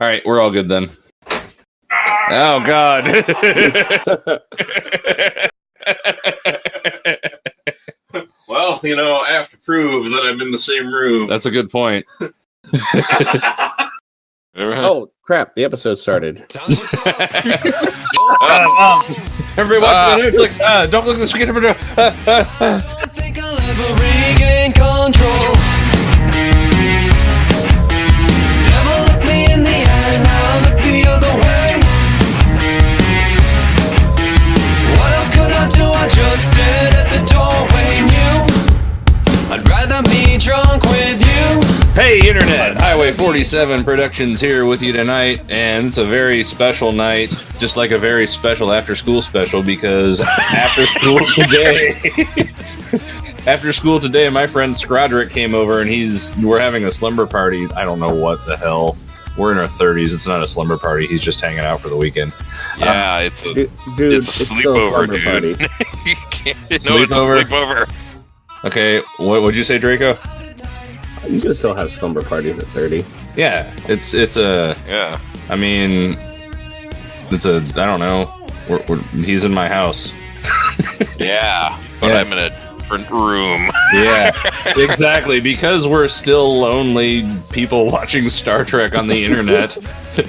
right, we're all good then. Oh, God. Well, I have to prove that I'm in the same room. That's a good point. Oh, crap. The episode started. Everybody watch Netflix. Don't look at the screen. I think I'll ever regain control. Devil, look me in the eye, now look the other way. What else could I do? I just stood at the doorway, knew I'd rather be drunk with you. Hey, Internet! Highway 47 Productions here with you tonight, and it's a very special night, just like a very special after-school special, because after school today, my friend Skrodrick came over, and we're having a slumber party. I don't know what the hell. We're in our 30s. It's not a slumber party. He's just hanging out for the weekend. Yeah, it's a sleepover, dude. You can't. No, it's a sleepover. Okay, what'd you say, Draco? You can still have slumber parties at 30. Yeah, it's a. Yeah. I mean, it's a. I don't know. He's in my house. Yeah, but Yeah. I'm in a different room. Yeah, exactly. Because we're still lonely people watching Star Trek on the internet,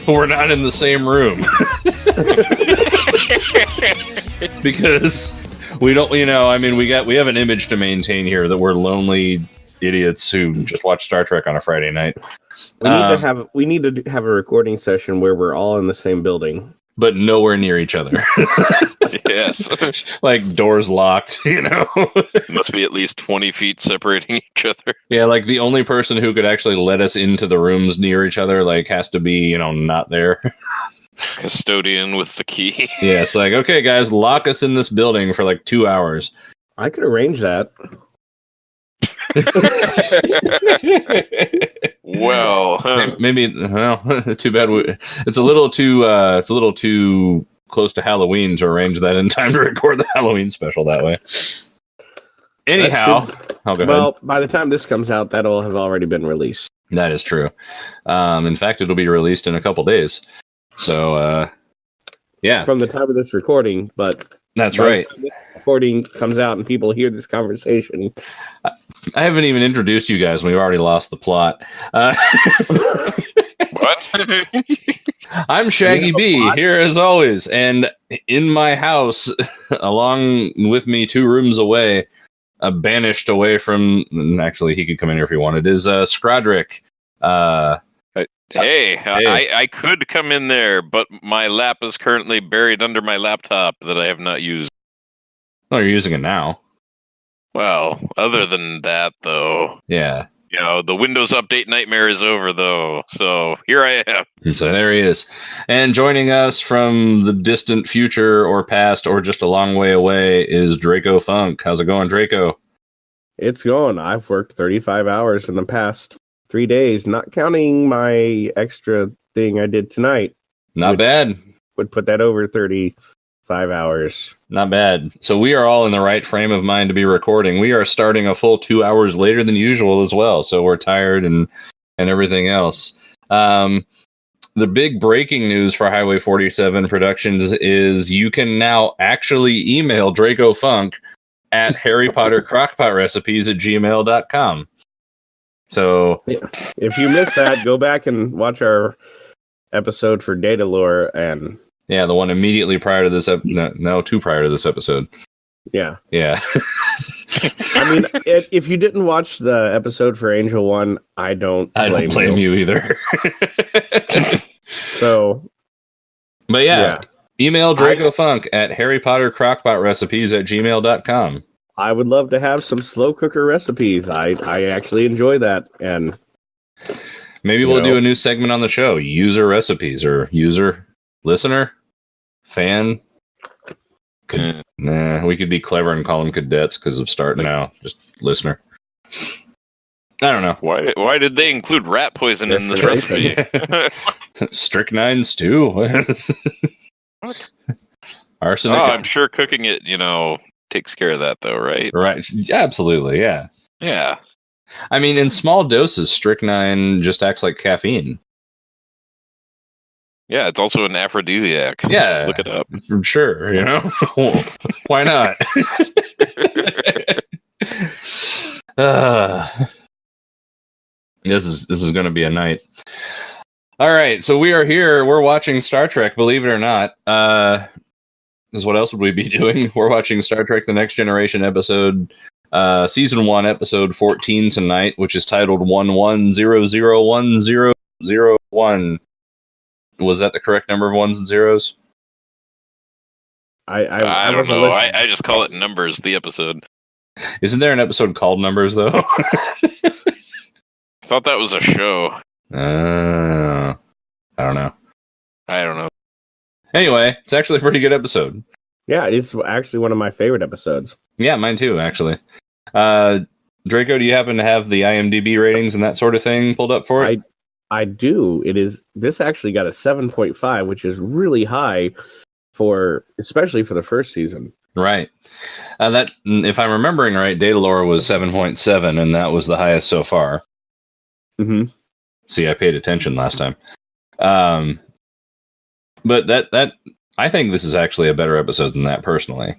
we're not in the same room. Because we don't, we have an image to maintain here that we're lonely idiots who just watch Star Trek on a Friday night. We need to have a recording session where we're all in the same building, but nowhere near each other. Yes. Like doors locked, Must be at least 20 feet separating each other. Yeah, like the only person who could actually let us into the rooms near each other, has to be, not there. Custodian with the key. Yeah, it's like, okay, guys, lock us in this building for 2 hours. I could arrange that. Well, maybe. Well, too bad. It's a little too close to Halloween to arrange that in time to record the Halloween special that way. Anyhow, I'll go ahead. By the time this comes out, that'll have already been released. That is true. In fact, it'll be released in a couple days. So, yeah. From the time of this recording, but that's right. This recording comes out and people hear this conversation. I haven't even introduced you guys. We've already lost the plot. what? I'm Shaggy B, here as always. And in my house, along with me 2 rooms away, banished away from... Actually, he could come in here if he wanted, is Skrodrick. Hey, I could come in there, but my lap is currently buried under my laptop that I have not used. Oh, you're using it now. Well, other than that, though. Yeah. The Windows Update nightmare is over, though. So here I am. And so there he is. And joining us from the distant future or past or just a long way away is Dracofunk. How's it going, Draco? It's going. I've worked 35 hours in the past 3 days, not counting my extra thing I did tonight. Not bad. Would put that over 35 hours. Not bad. So we are all in the right frame of mind to be recording. We are starting a full 2 hours later than usual as well. So we're tired and everything else. The big breaking news for Highway 47 Productions is you can now actually email Dracofunk at HarryPotterCrockpotRecipes@gmail.com. So if you missed that, go back and watch our episode for Data Lore and... Yeah, the one immediately prior to this two prior to this episode. Yeah. Yeah. I mean, if you didn't watch the episode for Angel 1, I don't blame you either. So, but yeah. Email Dracofunk at HarryPotterCrockpotRecipes@gmail.com. I would love to have some slow cooker recipes. I actually enjoy that. And maybe we'll do a new segment on the show, user recipes or user listener fan. We could be clever and call them cadets because of starting now. Just listener. I don't know. Why did they include rat poison in this recipe? Strychnine stew. What? Arsenic. Oh, I'm sure cooking it, takes care of that, though, right? Right. Absolutely, yeah. Yeah. I mean, in small doses, strychnine just acts like caffeine. Yeah, it's also an aphrodisiac. Yeah, Look it up. Sure, why not? This is going to be a night. All right, so we are here. We're watching Star Trek. Believe it or not, because what else would we be doing? We're watching Star Trek: The Next Generation episode, season 1, episode 14 tonight, which is titled 11001001. Was that the correct number of ones and zeros? I don't know. I just call it Numbers, the episode. Isn't there an episode called Numbers, though? I thought that was a show. I don't know. Anyway, it's actually a pretty good episode. Yeah, it's actually one of my favorite episodes. Yeah, mine too, actually. Draco, do you happen to have the IMDb ratings and that sort of thing pulled up for it? I do. This actually got a 7.5, which is really high especially for the first season. Right. That, if I'm remembering right, Datalore was 7.7, and that was the highest so far. Mm-hmm. See, I paid attention last time. But that I think this is actually a better episode than that, personally.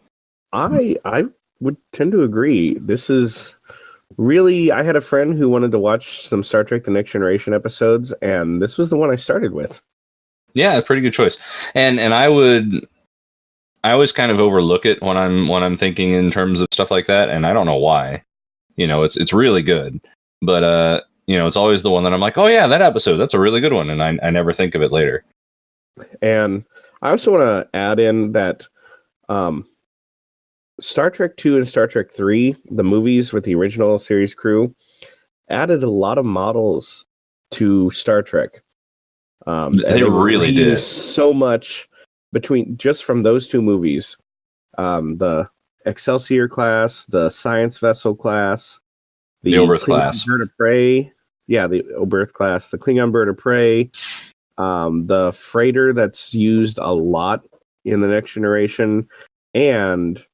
I would tend to agree. This is really, I had a friend who wanted to watch some Star Trek: The Next Generation episodes, and this was the one I started with. Yeah, pretty good choice. And I always kind of overlook it when I'm thinking in terms of stuff like that, and I don't know why. It's really good, but it's always the one that I'm like, oh yeah, that episode, that's a really good one, and I never think of it later. And I also want to add in that Star Trek 2 and Star Trek 3, the movies with the original series crew, added a lot of models to Star Trek. They really did so much just from those two movies. The Excelsior class, the Science Vessel class, the Oberth class, Bird of Prey. Yeah, the Oberth class, the Klingon Bird of Prey, the freighter that's used a lot in the Next Generation, and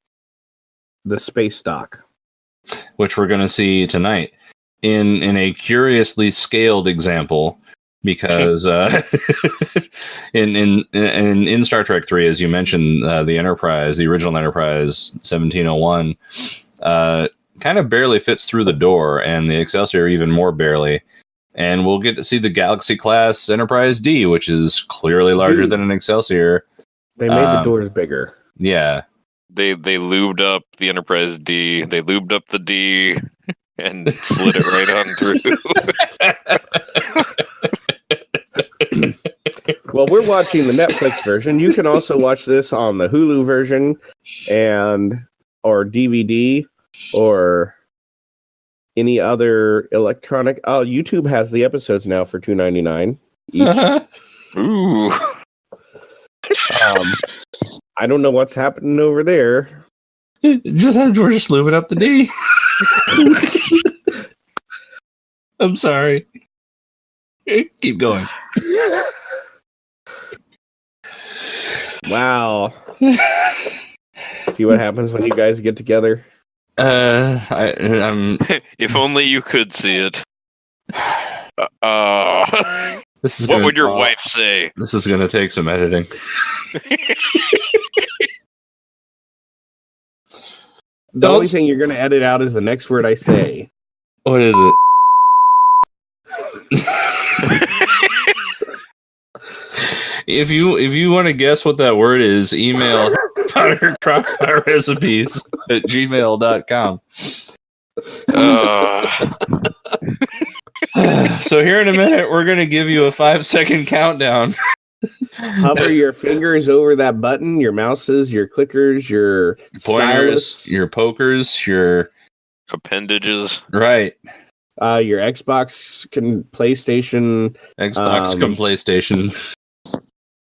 the space dock, which we're going to see tonight in a curiously scaled example. Because in Star Trek 3, as you mentioned, the Enterprise, the original Enterprise 1701, kind of barely fits through the door, and the Excelsior even more barely. And we'll get to see the Galaxy class Enterprise D, which is clearly larger than an Excelsior. They made the doors bigger. Yeah. They lubed up the Enterprise D. They lubed up the D and slid it right on through. Well, we're watching the Netflix version. You can also watch this on the Hulu version or DVD or any other electronic. Oh, YouTube has the episodes now for $2.99 each. Ooh. I don't know what's happening over there. We're just lubing up the D. I'm sorry. Keep going. Wow. See what happens when you guys get together? I'm. If only you could see it. This is what would your wife say? This is going to take some editing. The only thing you're going to edit out is the next word I say. What is it? If you want to guess what that word is, email recipes@gmail.com. So here in a minute, we're going to give you a 5-second countdown. Hover your fingers over that button, your mouses, your clickers, your pointers, stylus, your pokers, your appendages. Right. Your Xbox PlayStation. PlayStation.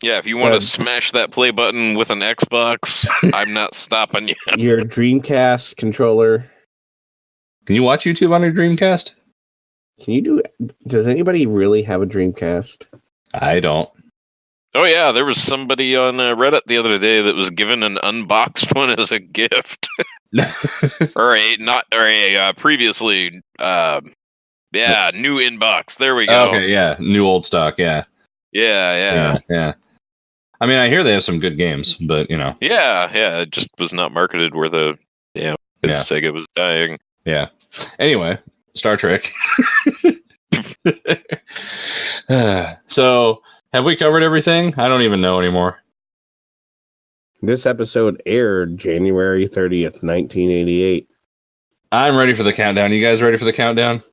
Yeah, if you want to smash that play button with an Xbox, I'm not stopping you. Your Dreamcast controller. Can you watch YouTube on your Dreamcast? Does anybody really have a Dreamcast? I don't. Oh yeah, there was somebody on Reddit the other day that was given an unboxed one as a gift, or a previously, new inbox. There we go. Okay, yeah, new old stock, yeah. Yeah. I mean, I hear they have some good games, but Yeah, it just was not marketed where because Sega was dying. Yeah. Anyway, Star Trek. So, have we covered everything? I don't even know anymore. This episode aired January 30th, 1988. I'm ready for the countdown. You guys ready for the countdown?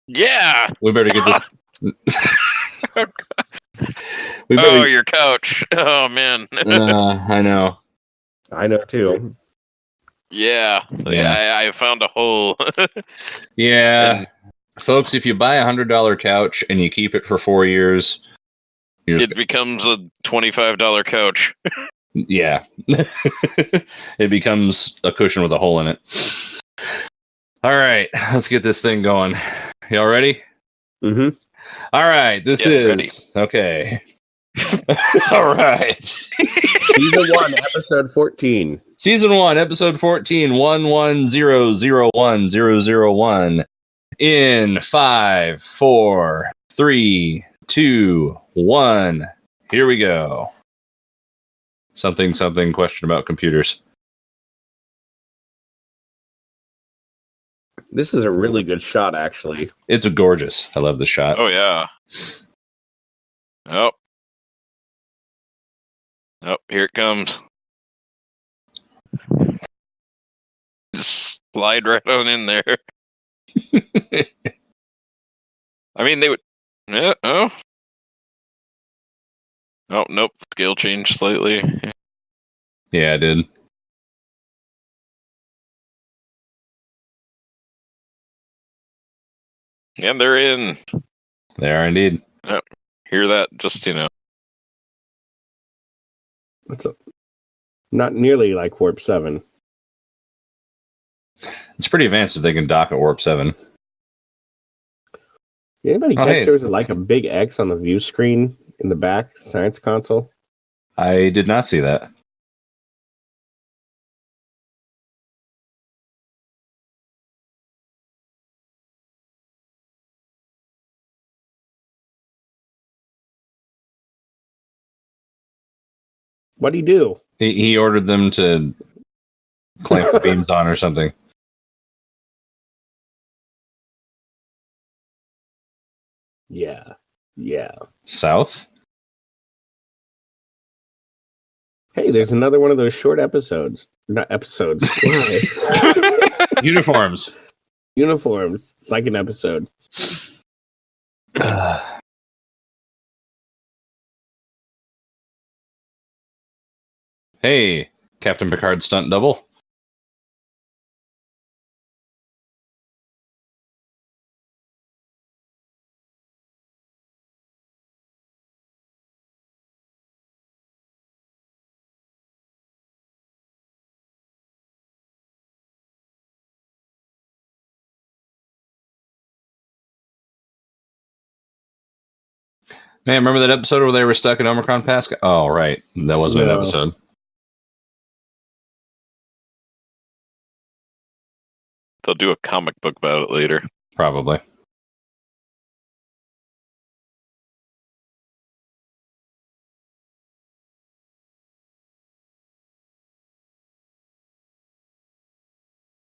Yeah. We better get this. Your couch. Oh, man. I know. I know, too. Yeah. I found a hole. Yeah. Folks, if you buy $100 couch and you keep it for 4 years, it becomes a $25 couch. Yeah. It becomes a cushion with a hole in it. All right, let's get this thing going. Y'all ready? Mm-hmm. All right, this is ready. Okay. All right. Season 1, episode 14. Season 1, episode 14, 11001001. In 5, 4, 3, 2, 1. Here we go. Something question about computers. This is a really good shot, actually. It's gorgeous. I love the shot. Oh, yeah. Oh, here it comes. Just slide right on in there. I mean, they would. Yeah, oh, nope. Scale changed slightly. Yeah, I did. And they're in. They are indeed. Hear that? Just, It's not nearly like Warp 7. It's pretty advanced if they can dock at Warp 7. Anybody catch hey. there was like a big X on the view screen in the back science console? I did not see that. What'd he do? He ordered them to clamp the beams on or something. Yeah. South? Hey, there's another one of those short episodes. Not episodes. Why? Uniforms. Uniforms. It's like an episode. Hey, Captain Picard stunt double. Man, remember that episode where they were stuck in Omicron Pass? Oh, right. That wasn't an episode. They'll do a comic book about it later. Probably.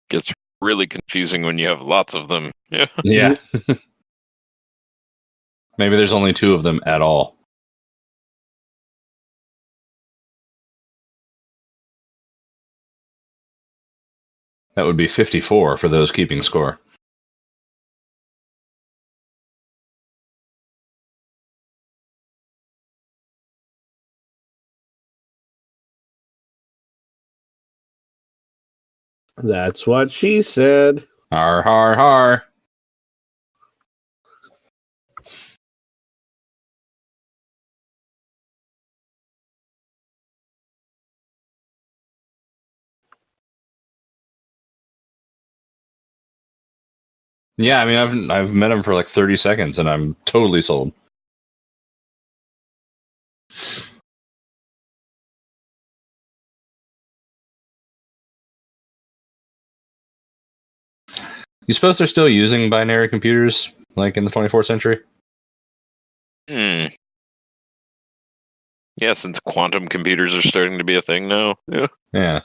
Gets really confusing when you have lots of them. Yeah. Yeah. Maybe there's only 2 of them at all. That would be 54 for those keeping score. That's what she said. Har, har, har. Yeah, I mean, I've met him for like 30 seconds, and I'm totally sold. You suppose they're still using binary computers, like in the 24th century? Yeah, since quantum computers are starting to be a thing now. Yeah. Yeah.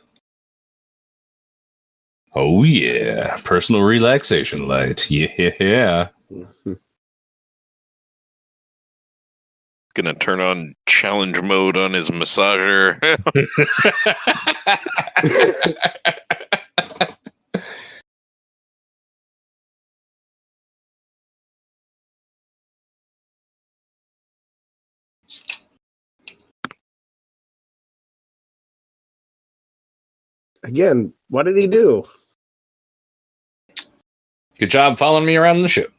Oh yeah, personal relaxation light. Yeah. Gonna turn on challenge mode on his massager. Again, what did he do? Good job following me around the ship.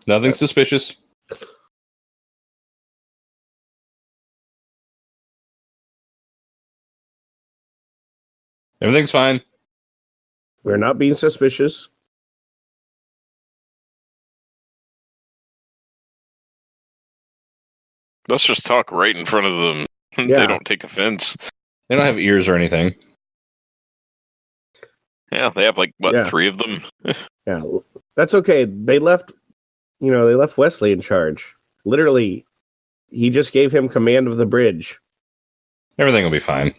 Nothing suspicious. Everything's fine. We're not being suspicious. Let's just talk right in front of them. Yeah. They don't take offense. They don't have ears or anything. Yeah, they have like what, Yeah. 3 of them? Yeah, that's okay. They left Wesley in charge. Literally, he just gave him command of the bridge. Everything will be fine.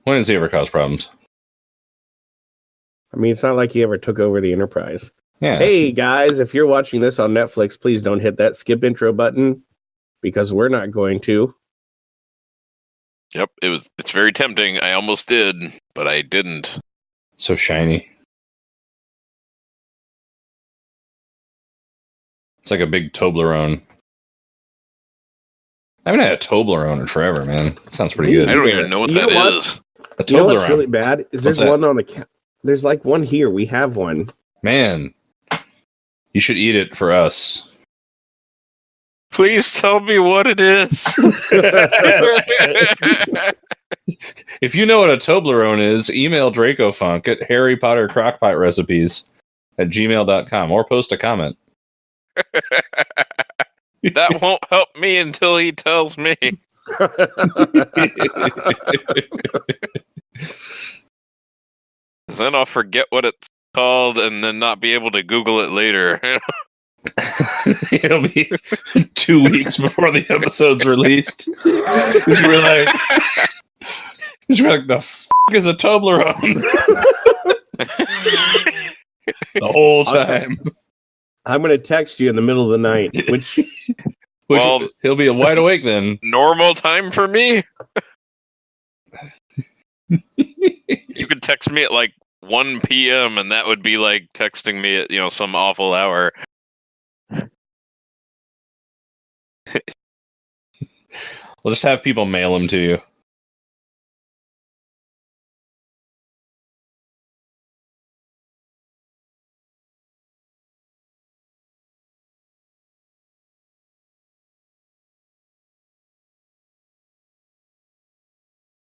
When does he ever cause problems? I mean, it's not like he ever took over the Enterprise. Yeah. Hey, guys, if you're watching this on Netflix, please don't hit that skip intro button because we're not going to. Yep, it's very tempting. I almost did, but I didn't. So shiny. It's like a big Toblerone. I haven't had a Toblerone in forever, man. That sounds pretty good. I don't even know what You that know what? is. A You know what's Toblerone. really bad? Is there's What's that? one on the there's like one here. We have one. Man, you should eat it for us. Please tell me what it is. If you know what a Toblerone is, email Dracofunk at Harry Potter Crockpot Recipes at gmail.com or post a comment. That won't help me until he tells me. Then I'll forget what it's called and then not be able to Google it later. It'll be 2 weeks before the episode's released. Just be like, the f*** is a Toblerone? The whole time. I'm going to text you in the middle of the night, which Well, he'll be wide awake then. Normal time for me? You could text me at like 1 p.m. and that would be like texting me at, some awful hour. We'll just have people mail them to you.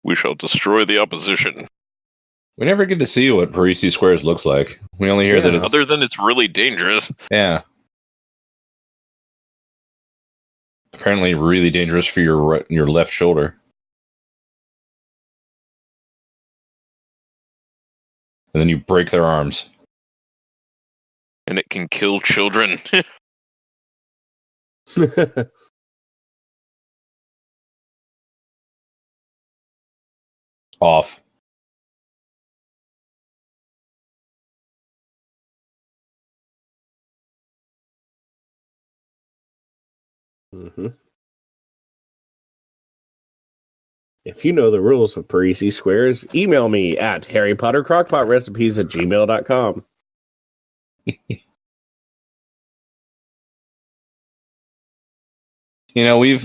We shall destroy the opposition. We never get to see what Parisi Squares looks like. We only hear that it's... Other than it's really dangerous. Yeah. Apparently really dangerous for your left shoulder. And then you break their arms. And it can kill children. Off. Mm-hmm. If you know the rules of Parisi Squares, email me at harrypottercrockpotrecipes@gmail.com.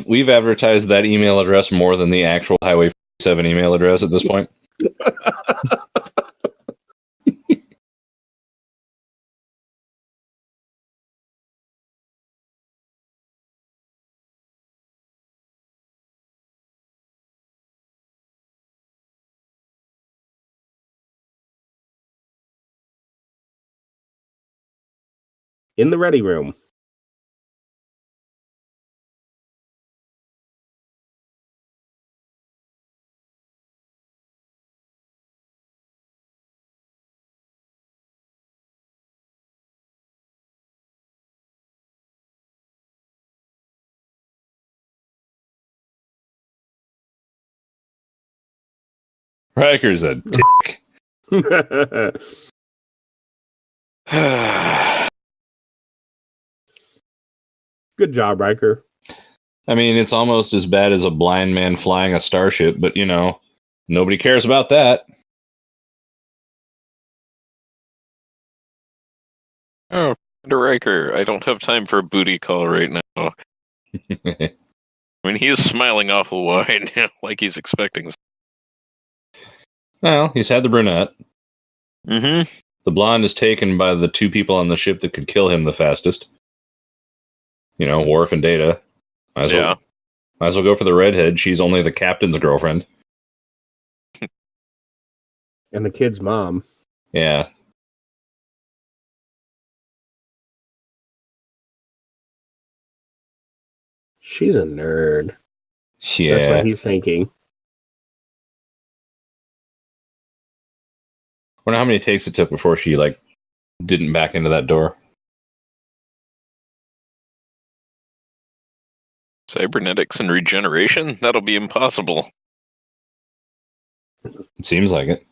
We've advertised that email address more than the actual Highway 7 email address at this point. In the ready room. Riker's a dick. Good job, Riker. I mean, it's almost as bad as a blind man flying a starship, but, nobody cares about that. Oh, Riker, I don't have time for a booty call right now. I mean, he is smiling awful wide, like he's expecting. Well, he's had the brunette. Mm-hmm. The blonde is taken by the two people on the ship that could kill him the fastest. Worf and Data. Might as well go for the redhead. She's only the captain's girlfriend. And the kid's mom. Yeah. She's a nerd. Yeah. That's what he's thinking. Wonder how many takes it took before she, didn't back into that door. Cybernetics and regeneration? That'll be impossible. It seems like it.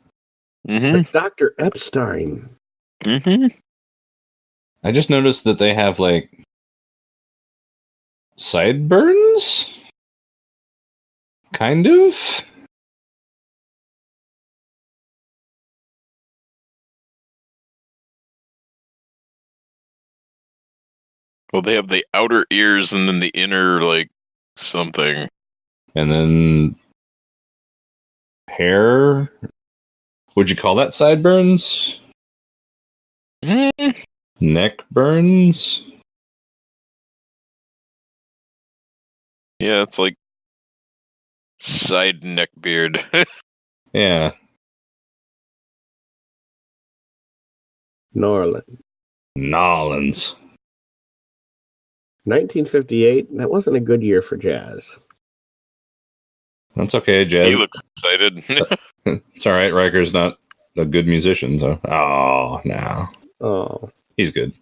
Mm-hmm. But Dr. Epstein. Mm-hmm. I just noticed that they have, sideburns? Kind of? Well, they have the outer ears and then the inner, something. And then hair? Would you call that sideburns? Neck burns? Yeah, it's like side neck beard. Yeah. Norland. Nolans. 1958. That wasn't a good year for jazz. That's okay, Jazz. He looks excited. It's all right. Riker's not a good musician, so. Oh, no. Oh. He's good.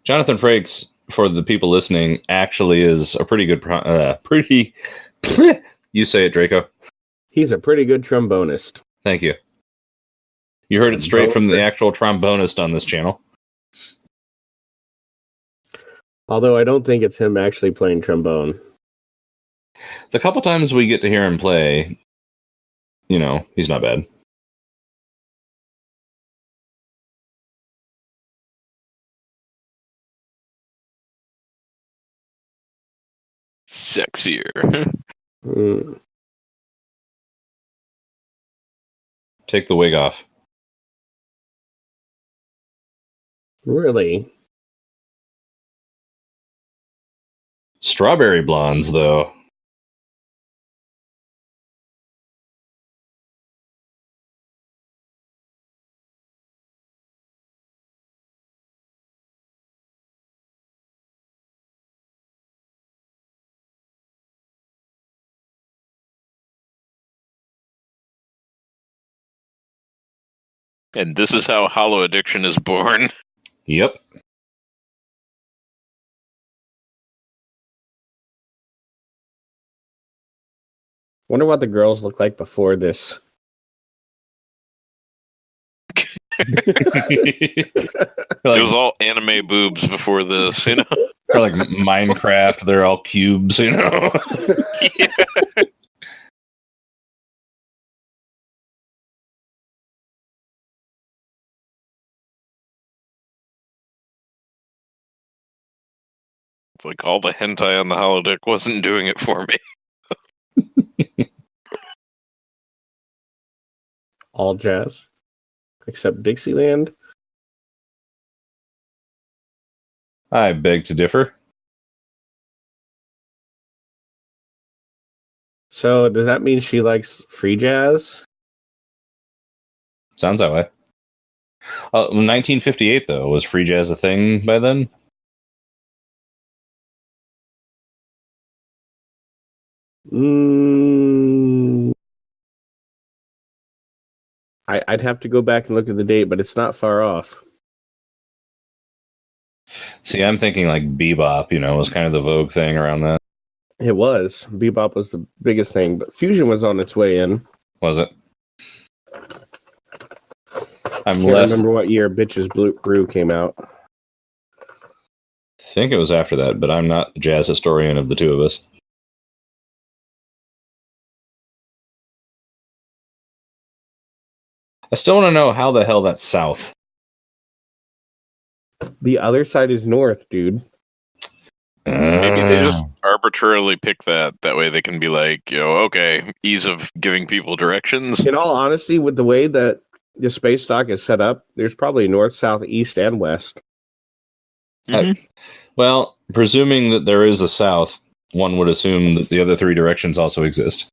Jonathan Frakes, for the people listening, actually is a pretty good. You say it, Draco. He's a pretty good trombonist. Thank you. You heard it straight from the actual trombonist on this channel. Although I don't think it's him actually playing trombone. The couple times we get to hear him play, he's not bad. Sexier. Mm. Take the wig off. Really? Strawberry blondes, though. And this is how Hollow Addiction is born. Yep. Wonder what the girls look like before this. It was all anime boobs before this, They're like Minecraft. They're all cubes, Yeah. It's like all the hentai on the holodeck wasn't doing it for me. All jazz. Except Dixieland. I beg to differ. So does that mean she likes free jazz? Sounds that way. 1958, though. Was free jazz a thing by then? I'd have to go back and look at the date, but it's not far off. See, I'm thinking like bebop, was kind of the vogue thing around that. It was. Bebop was the biggest thing, but fusion was on its way in. Was it? I'm Can't less. remember what year Bitches Brew came out. I think it was after that, but I'm not the jazz historian of the two of us. I still want to know how the hell that's south. The other side is north, dude. Maybe they just arbitrarily pick that. That way they can be like, okay, ease of giving people directions. In all honesty, with the way that the space dock is set up, there's probably north, south, east, and west. Well, presuming that there is a south, one would assume that the other three directions also exist.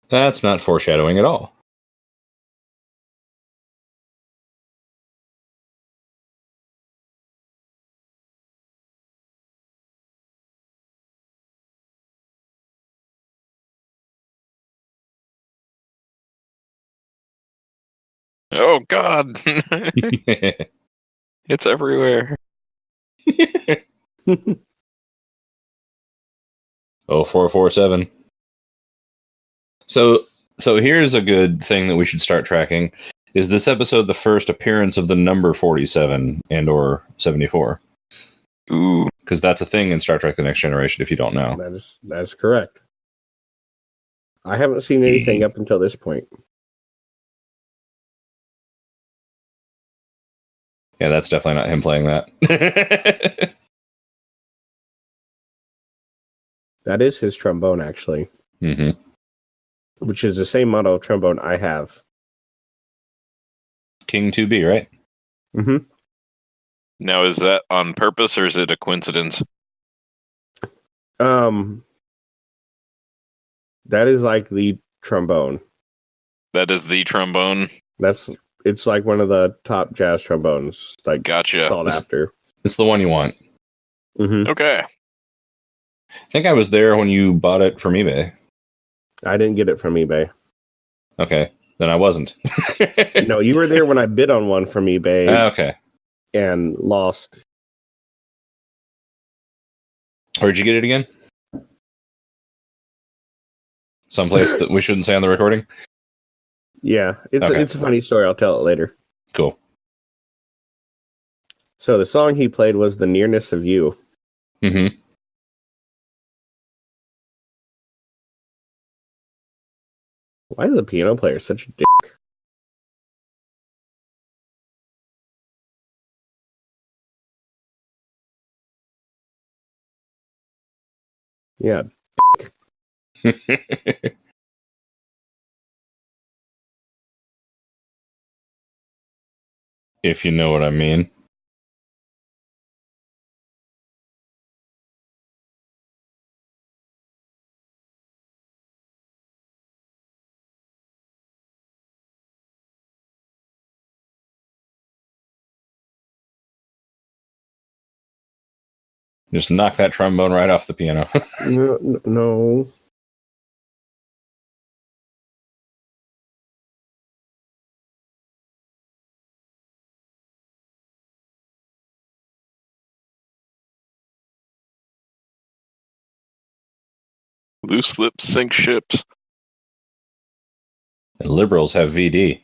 That's not foreshadowing at all. Oh God, it's everywhere. 0447. So here's a good thing that we should start tracking. Is this episode the first appearance of the number 47 and or 74? Ooh. Because that's a thing in Star Trek The Next Generation, if you don't know. That is correct. I haven't seen anything up until this point. Yeah, that's definitely not him playing that. That is his trombone, actually. Mm-hmm. Which is the same model of trombone I have. King 2B, right? Mm-hmm. Now, is that on purpose or is it a coincidence? That is like the trombone. That is the trombone. It's like one of the top jazz trombones. Like Gotcha. sought after. It's the one you want. Mm-hmm. Okay. I think I was there when you bought it from eBay. I didn't get it from eBay. Okay, then I wasn't. No, you were there when I bid on one from eBay Okay. and lost. Where'd you get it again? Someplace that we shouldn't say on the recording? Yeah, Okay. it's a funny story. I'll tell it later. Cool. So the song he played was "The Nearness of You." Mm-hmm. Why is the piano player such a dick? Yeah. If you know what I mean. Just knock that trombone right off the piano. No. Loose lips sink ships. And liberals have VD.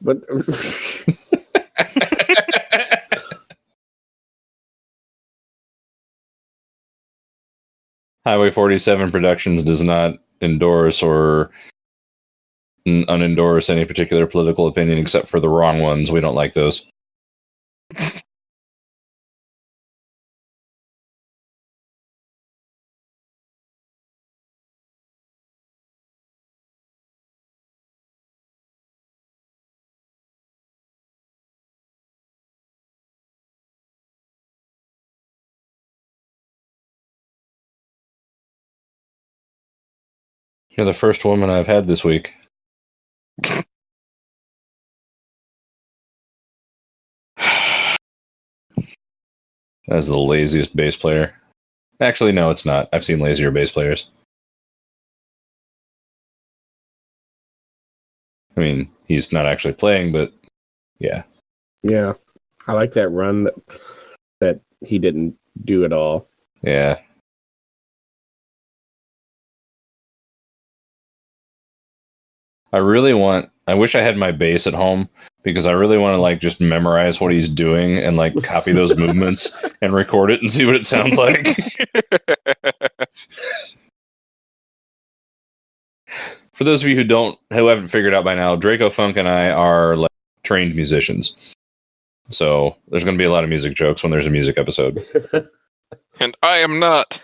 But Highway 47 Productions does not endorse or unendorse any particular political opinion except for the wrong ones. We don't like those. You're the first woman I've had this week. That's the laziest bass player. Actually, no, it's not. I've seen lazier bass players. I mean, he's not actually playing, but yeah. Yeah. I like that run that he didn't do at all. Yeah. I wish I had my bass at home because I really want to like just memorize what he's doing and like copy those movements and record it and see what it sounds like. For those of you who haven't figured out by now, Dracofunk and I are like trained musicians. So there's going to be a lot of music jokes when there's a music episode. And I am not.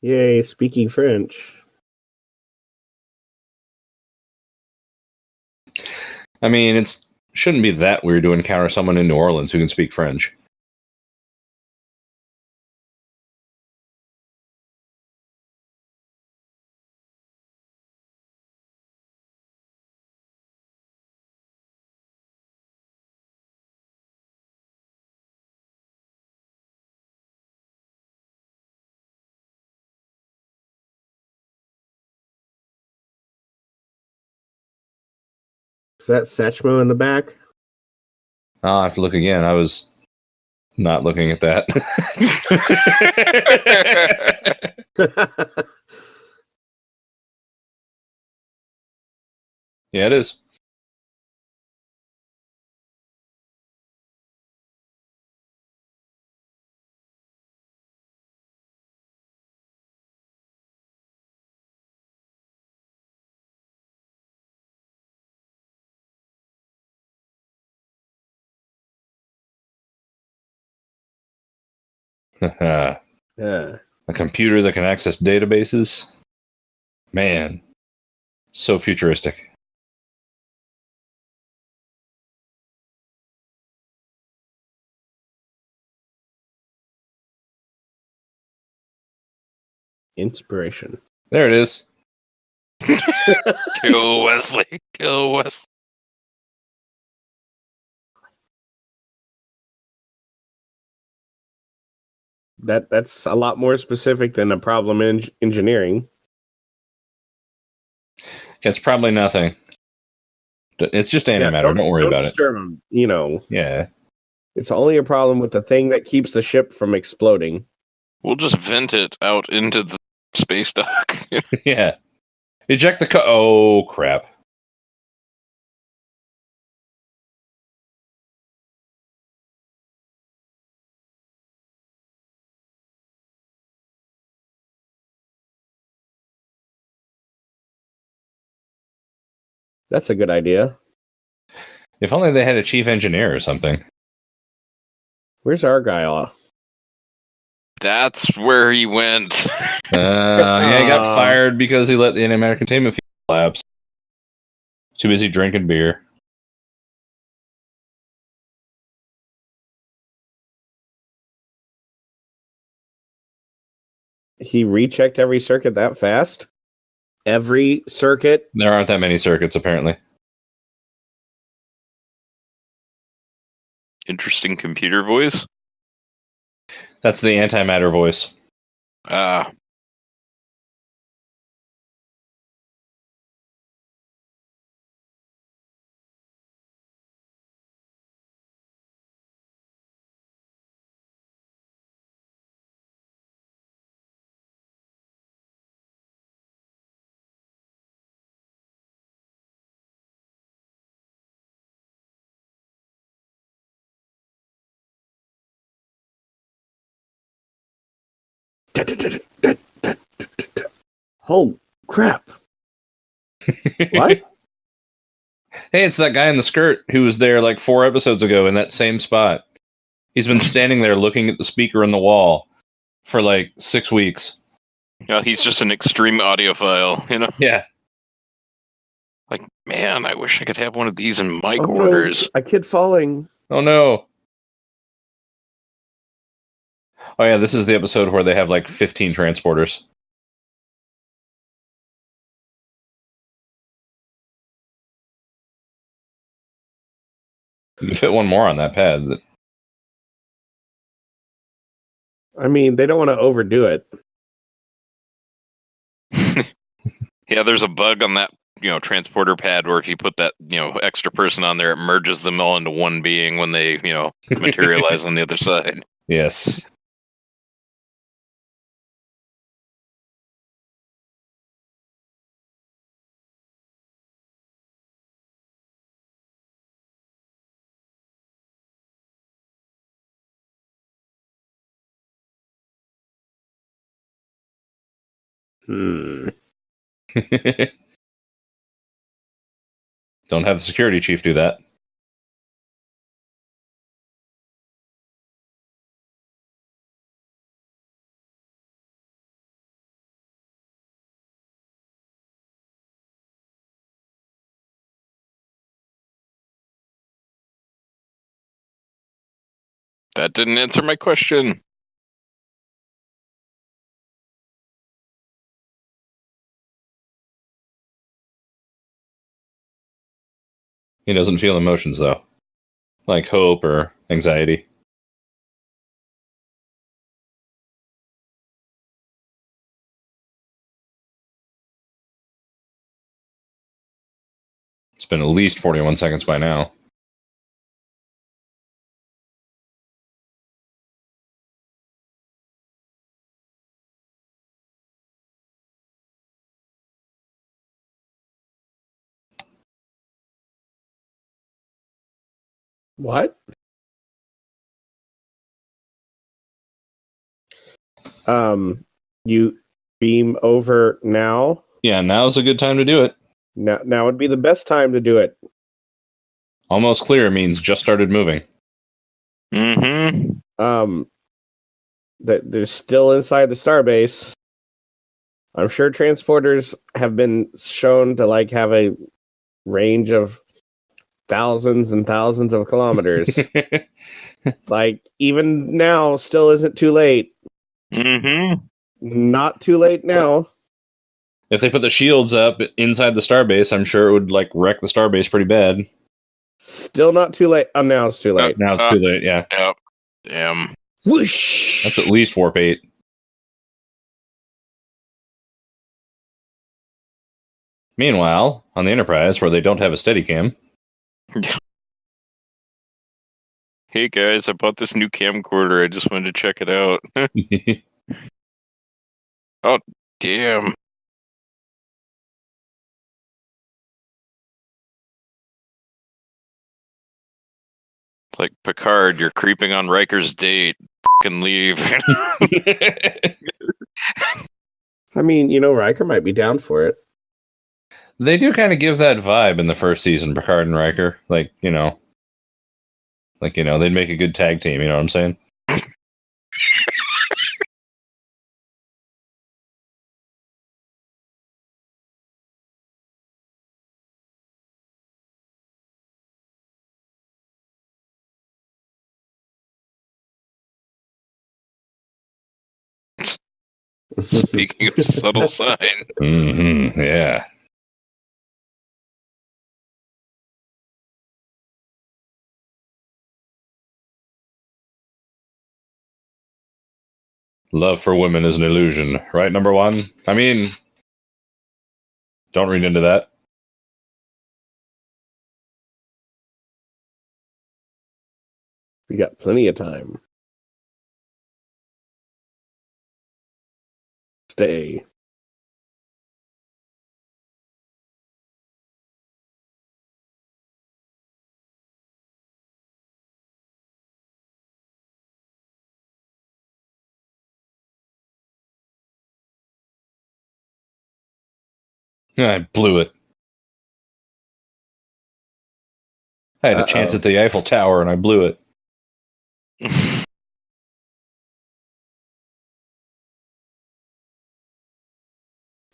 Yay, speaking French. I mean, it shouldn't be that weird to encounter someone in New Orleans who can speak French. Is that Satchmo in the back? I'll have to look again. I was not looking at that. Yeah, it is. Yeah. A computer that can access databases? Man, so futuristic. Inspiration. There it is. Kill Wesley. Kill Wesley. That's a lot more specific than a problem in engineering. It's probably nothing. It's just antimatter. Don't worry about it. Disturb them, you know. Yeah. It's only a problem with the thing that keeps the ship from exploding. We'll just vent it out into the space dock. Yeah. Eject the oh, crap. That's a good idea. If only they had a chief engineer or something. Where's our guy off? That's where he went. Yeah, he got fired because he let the American containment field collapse. Too busy drinking beer. He rechecked every circuit that fast? Every circuit? There aren't that many circuits, apparently. Interesting computer voice. That's the antimatter voice. Ah. Oh, crap. What? Hey, it's that guy in the skirt who was there like 4 episodes ago in that same spot. He's been standing there looking at the speaker on the wall for like 6 weeks. Well, he's just an extreme audiophile, you know? Yeah. Like, man, I wish I could have one of these in my Oh quarters. no, a kid falling. Oh no. Oh yeah, this is the episode where they have like 15 transporters. You can fit one more on that pad. I mean, they don't want to overdo it. Yeah, there's a bug on that, transporter pad where if you put that, extra person on there, it merges them all into one being when they, materialize on the other side. Yes. Hmm. Don't have the security chief do that. That didn't answer my question. He doesn't feel emotions though, like hope or anxiety. It's been at least 41 seconds by now. What? You beam over now? Yeah, now's a good time to do it. Now would be the best time to do it. Almost clear means just started moving. Mm-hmm. That they're still inside the starbase. I'm sure transporters have been shown to like have a range of thousands and thousands of kilometers. Like even now, still isn't too late. Mm-hmm. Not too late now. If they put the shields up inside the starbase, I'm sure it would like wreck the starbase pretty bad. Still not too late. Oh, now it's too late. Now it's too late, yeah. Yep. Damn. Whoosh! That's at least warp 8. Meanwhile, on the Enterprise, where they don't have a Steadicam, Hey guys, I bought this new camcorder. I just wanted to check it out. Oh, damn. It's like, Picard, you're creeping on Riker's date. Fucking leave. I mean, Riker might be down for it. they do kind of give that vibe in the first season, Picard and Riker. Like, they'd make a good tag team, you know what I'm saying? Speaking of subtle sign. Mm-hmm, yeah. Love for women is an illusion, right? Number one? I mean, don't read into that. We got plenty of time. Stay. I blew it. I had a chance at the Eiffel Tower and I blew it.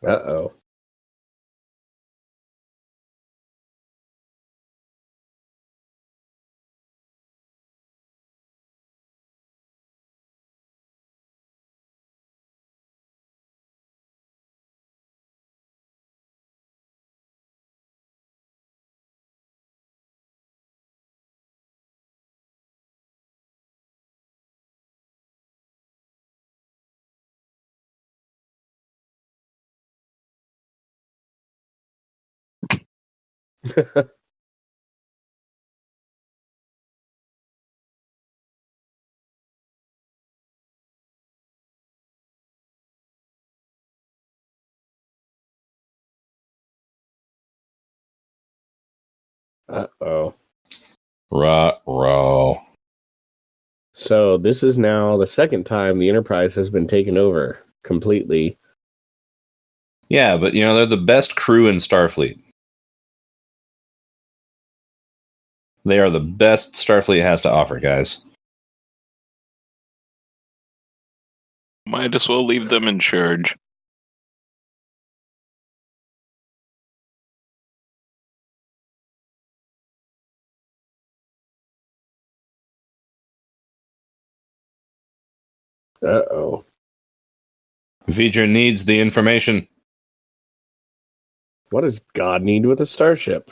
Uh-oh. Uh-oh. Ruh-roh. So this is now the second time the Enterprise has been taken over completely. Yeah, but they're the best crew in Starfleet. They are the best Starfleet has to offer, guys. Might as well leave them in charge. Uh-oh. V'ger needs the information. What does God need with a starship?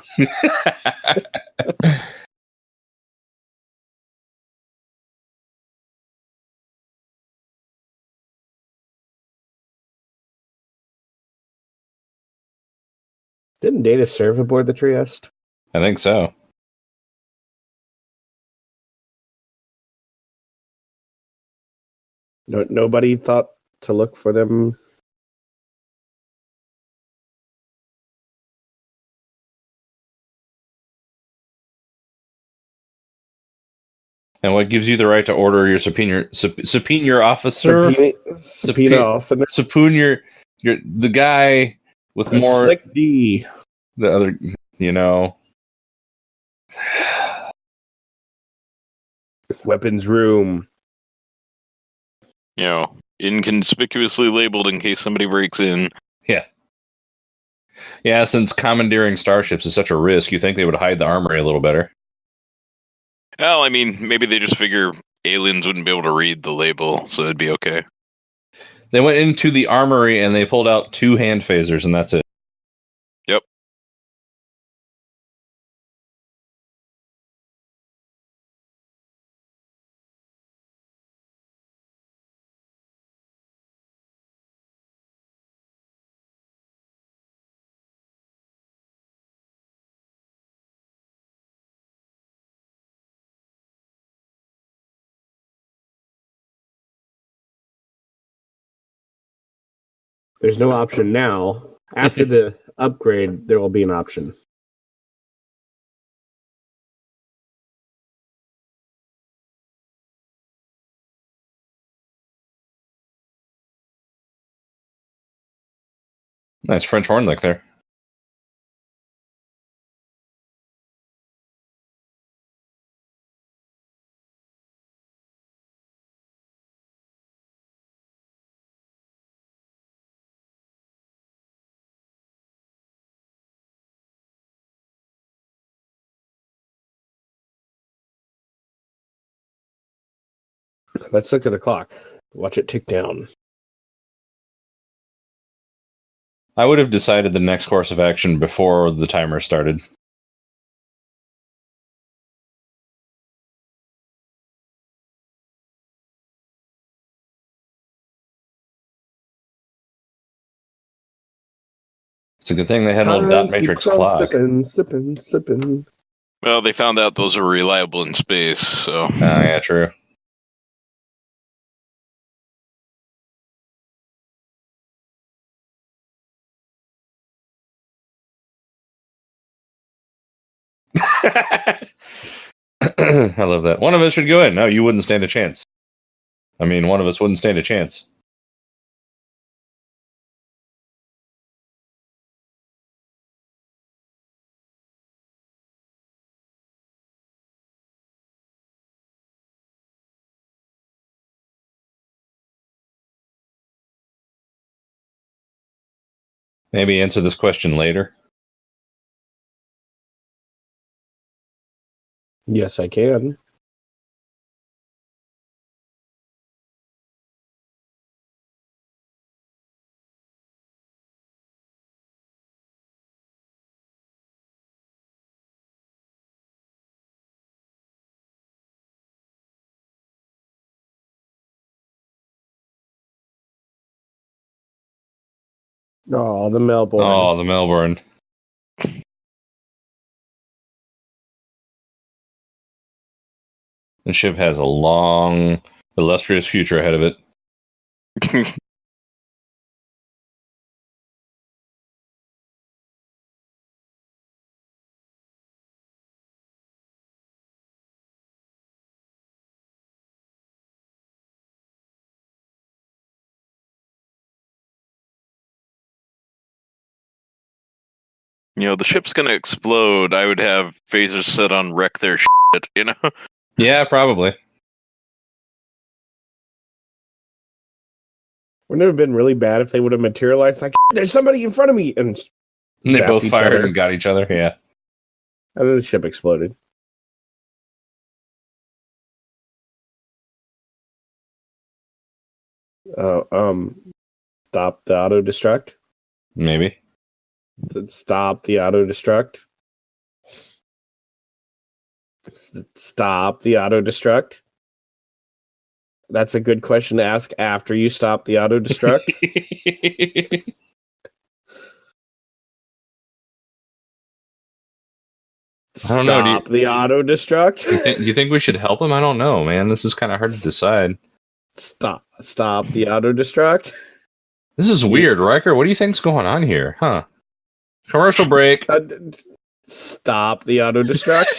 Didn't Data serve aboard the Trieste? I think so. No, nobody thought to look for them. And what gives you the right to order your subpoena your officer? Subpoena off in there. Subpoena your the guy with The more Slick D. the other Weapons room. Inconspicuously labeled in case somebody breaks in. Yeah, since commandeering starships is such a risk, you think they would hide the armory a little better. Well, I mean, maybe they just figure aliens wouldn't be able to read the label, so it'd be okay. They went into the armory and they pulled out 2 hand phasers, and that's it. Yep. There's no option now. After the upgrade, there will be an option. Nice French horn lick there. Let's look at the clock. Watch it tick down. I would have decided the next course of action before the timer started. It's a good thing they had an old dot matrix clock. Slipping. Well, they found out those are reliable in space, so. Yeah, true. I love that. One of us should go in. No, you wouldn't stand a chance. I mean, one of us wouldn't stand a chance. Maybe answer this question later. Yes, I can. Oh, the Melbourne. Oh, the Melbourne. The ship has a long, illustrious future ahead of it. The ship's gonna explode. I would have phasers set on wreck their shit, Yeah, probably. Wouldn't it have been really bad if they would have materialized like, there's somebody in front of me, and And they zapped both each fired other, and got each other. Yeah. and then the ship exploded. Stop the auto destruct. Maybe. Stop the auto destruct. Stop the auto destruct. That's a good question to ask after you stop the auto destruct. I don't know, do you- Stop the auto destruct. you think we should help him? I don't know, man. This is kind of hard to decide. Stop the auto destruct. This is weird, Riker. What do you think's going on here? Huh? Commercial break. Stop the auto destruct.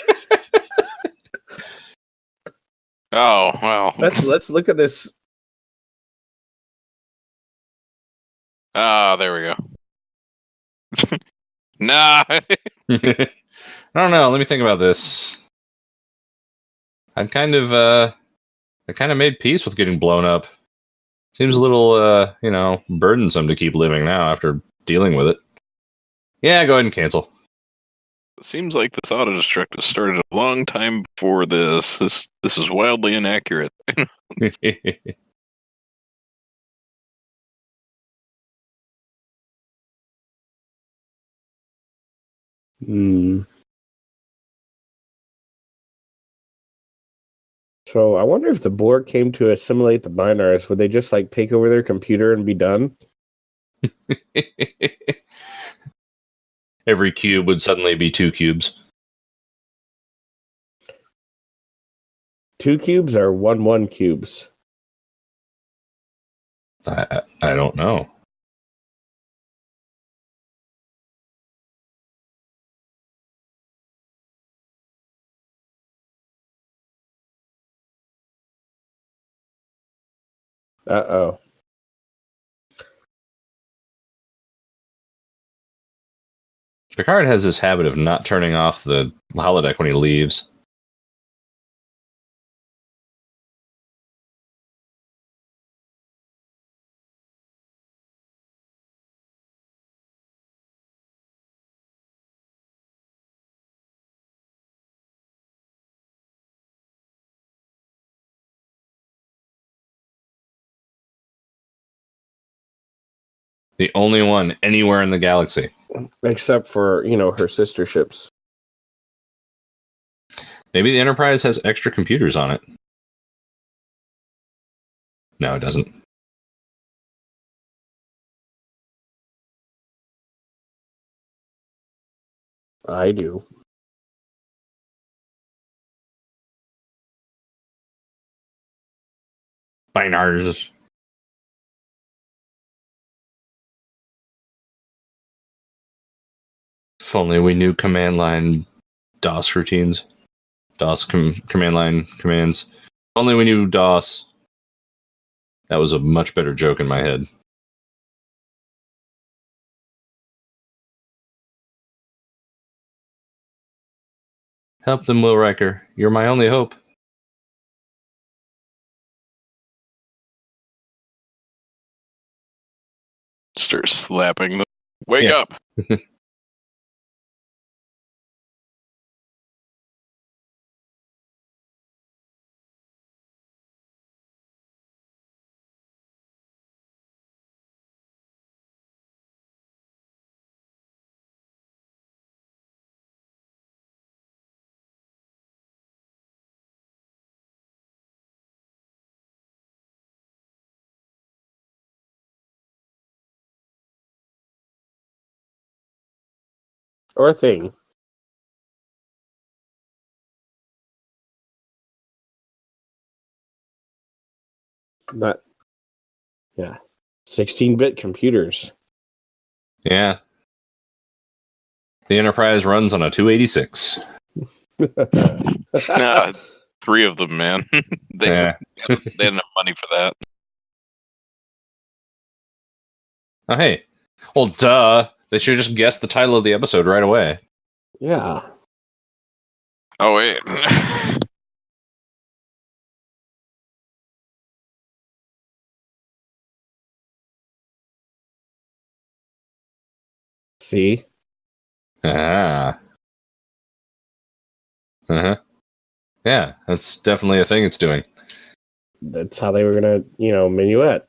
Oh, well. Let's look at this. Ah, there we go. Nah. I don't know. Let me think about this. I kind of made peace with getting blown up. Seems a little, burdensome to keep living now after dealing with it. Yeah, go ahead and cancel. Seems like this auto-destruct has started a long time before this. This is wildly inaccurate. So I wonder if the Borg came to assimilate the Binars, would they just like take over their computer and be done? Every cube would suddenly be 2 cubes. 2 cubes or 1 cubes? I don't know. Uh-oh. Picard has this habit of not turning off the holodeck when he leaves. The only one anywhere in the galaxy. Except for, her sister ships. Maybe the Enterprise has extra computers on it. No, it doesn't. I do. Binars. If only we knew command line DOS routines. DOS command line commands. If only we knew DOS. That was a much better joke in my head. Help them, Will Riker. You're my only hope. Start slapping them. Wake Yeah. up. Or thing. Not. Yeah. 16-bit computers. Yeah. The Enterprise runs on a 286. Nah, 3 of them, man. they, Yeah. they had enough money for that. Oh, hey. Well, duh. They should have just guessed the title of the episode right away. Yeah. Oh, wait. See? Ah. Uh-huh. Yeah, that's definitely a thing it's doing. That's how they were gonna, minuet.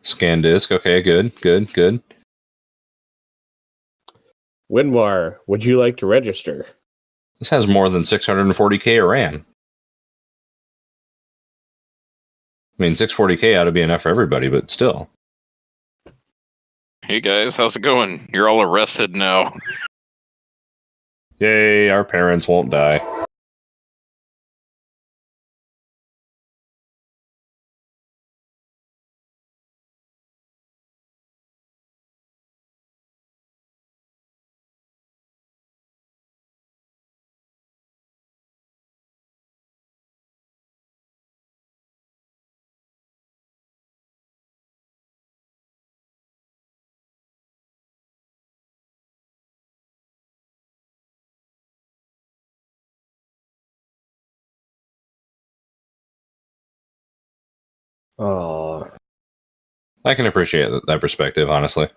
Scan disk. Okay, good. Winwar, would you like to register? This has more than 640K of RAM. I mean, 640K ought to be enough for everybody, but still. Hey, guys, how's it going? You're all arrested now. Yay, our parents won't die. Oh, I can appreciate that perspective, honestly.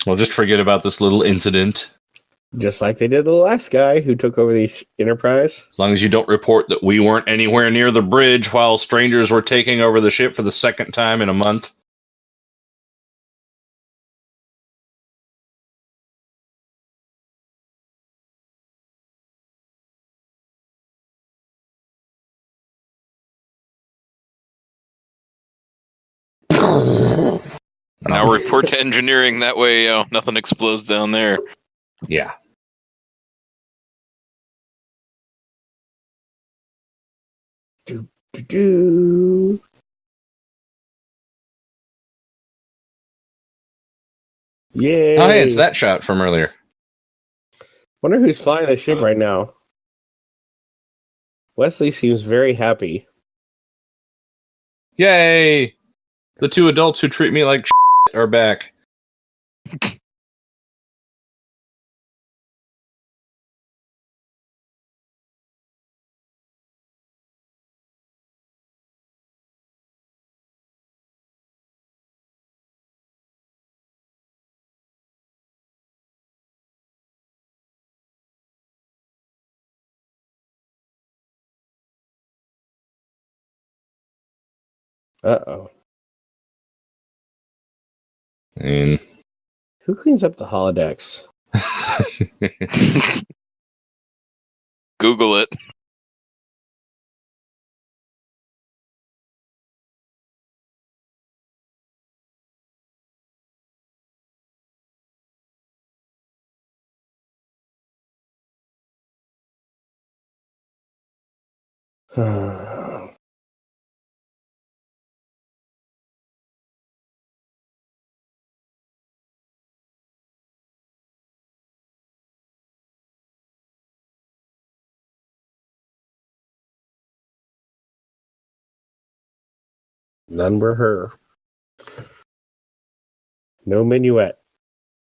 Well, just forget about this little incident. just like they did the last guy who took over the Enterprise. As long as you don't report that we weren't anywhere near the bridge while strangers were taking over the ship for the second time in a month. Now report to engineering. That way, nothing explodes down there. Yeah. Do-do-do. Yay! Oh, hey, it's that shot from earlier. Wonder who's flying the ship right now. Wesley seems very happy. Yay! The 2 adults who treat me like are back. Uh-oh. I mean, Who cleans up the holodecks? Google it. None were her. No minuet.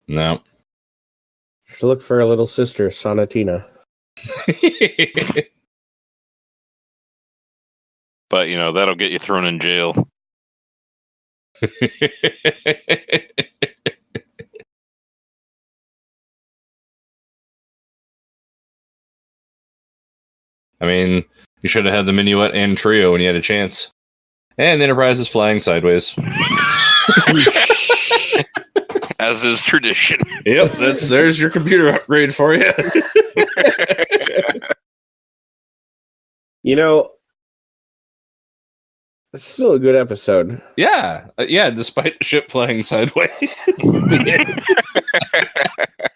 No. Should look for a little sister, Sonatina. But, that'll get you thrown in jail. I mean, you should have had the minuet and trio when you had a chance. And the Enterprise is flying sideways. As is tradition. Yep, there's your computer upgrade for you. It's still a good episode. Yeah, despite the ship flying sideways.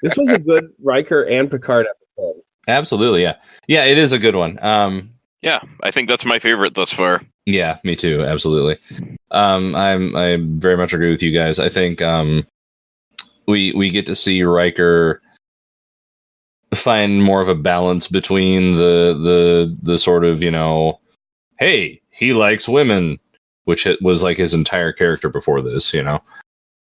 This was a good Riker and Picard episode. Absolutely, yeah. Yeah, it is a good one. Yeah, I think that's my favorite thus far. Yeah, me too, absolutely. I very much agree with you guys. I think we get to see Riker find more of a balance between the sort of, hey, he likes women, which was like his entire character before this,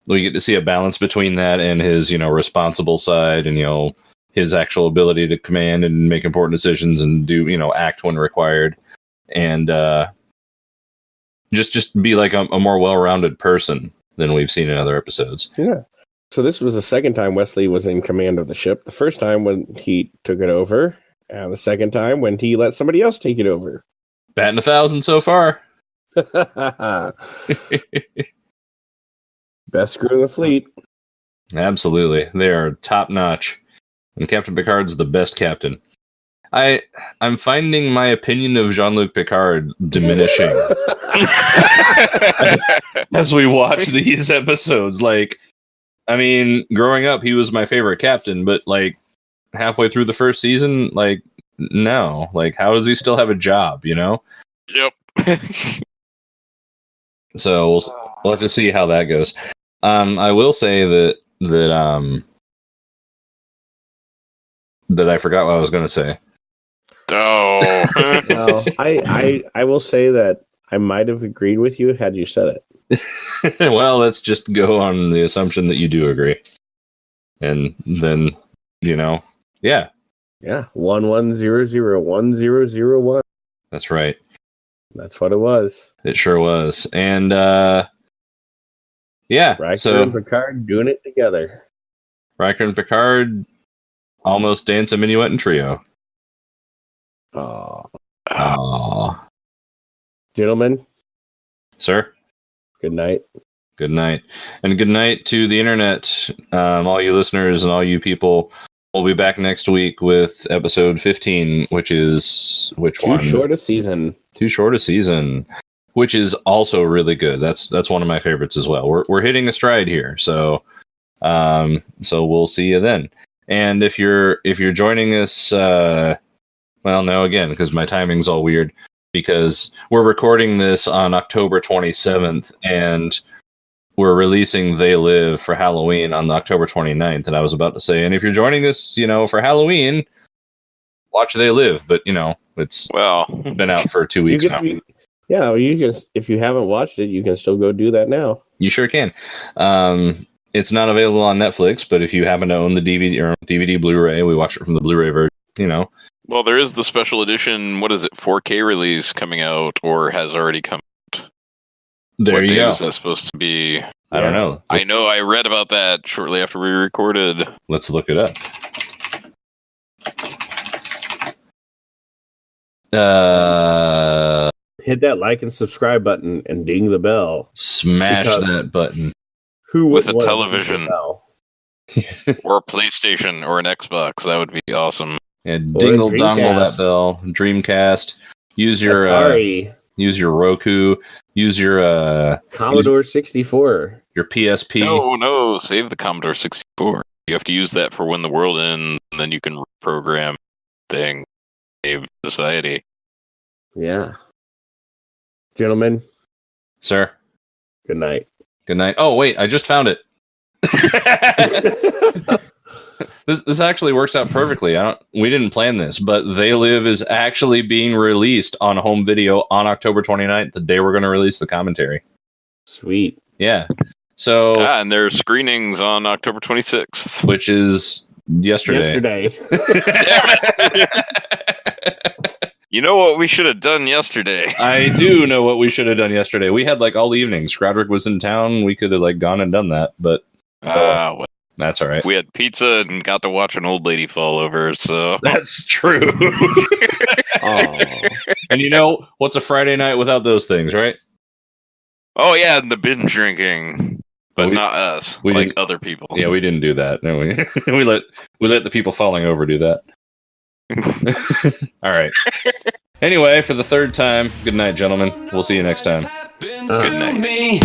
We get to see a balance between that and his, responsible side and, his actual ability to command and make important decisions and do, act when required. And just be like a more well-rounded person than we've seen in other episodes. Yeah. So this was the second time Wesley was in command of the ship. The first time when he took it over, and the second time when he let somebody else take it over. Batting 1,000 so far. Best crew in the fleet. Absolutely. They are top notch. And Captain Picard's the best captain. I'm finding my opinion of Jean-Luc Picard diminishing as we watch these episodes. Like, I mean, growing up, he was my favorite captain, but like halfway through the first season, like, no. Like, how does he still have a job, Yep. So we'll have to see how that goes. I will say that I forgot what I was going to say. Oh. Well, I will say that I might have agreed with you had you said it. Well, let's just go on the assumption that you do agree. And then, yeah. Yeah, 11001001. That's right. That's what it was. It sure was. And yeah, Riker and Picard doing it together. Riker and Picard almost dance a minuet and trio. Aww. Gentlemen. Sir. Good night. Good night. And good night to the internet, all you listeners and all you people. We'll be back next week with episode 15, which is which one? Too short a season, which is also really good. That's one of my favorites as well. We're hitting a stride here, so we'll see you then. And if you're joining us, well, no, again, because my timing's all weird, because we're recording this on October 27th, and we're releasing They Live for Halloween on October 29th. And I was about to say, and if you're joining us, for Halloween, watch They Live. But, it's been out for 2 weeks now. You can, if you haven't watched it, you can still go do that now. You sure can. It's not available on Netflix, but if you happen to own the DVD or DVD Blu-ray, we watched it from the Blu-ray version, Well, there is the special edition, 4K release coming out or has already come out. There you go. What day was that supposed to be? I don't know. I know I read about that shortly after we recorded. Let's look it up. Hit that like and subscribe button and ding the bell. Smash that button. Who with would a television or a PlayStation or an Xbox? That would be awesome. Yeah, dingle dongle that bell. Dreamcast. Use your Atari. Use your Roku. Use your Commodore 64. Your PSP. No, save the Commodore 64. You have to use that for when the world ends, and then you can reprogram thing. Save society. Yeah. Gentlemen. Sir. Good night. Good night. Oh, wait, I just found it. This actually works out perfectly. We didn't plan this, but They Live is actually being released on home video on October 29th, the day we're going to release the commentary. Sweet. Yeah. So, and there are screenings on October 26th. which is yesterday. You know what we should have done yesterday? I do know what we should have done yesterday. We had like all evening. Scroudrick was in town. We could have like gone and done that, but Well, that's all right. we had pizza and got to watch an old lady fall over. So That's true. Oh, And you know what's a Friday night without those things, right? oh yeah, and the binge drinking, but We- not us, we like didn't- other people. Yeah, we didn't do that. No, we we let the people falling over do that. All right. Anyway, for the third time, good night, gentlemen. We'll see you next time. Happens Good to night. me.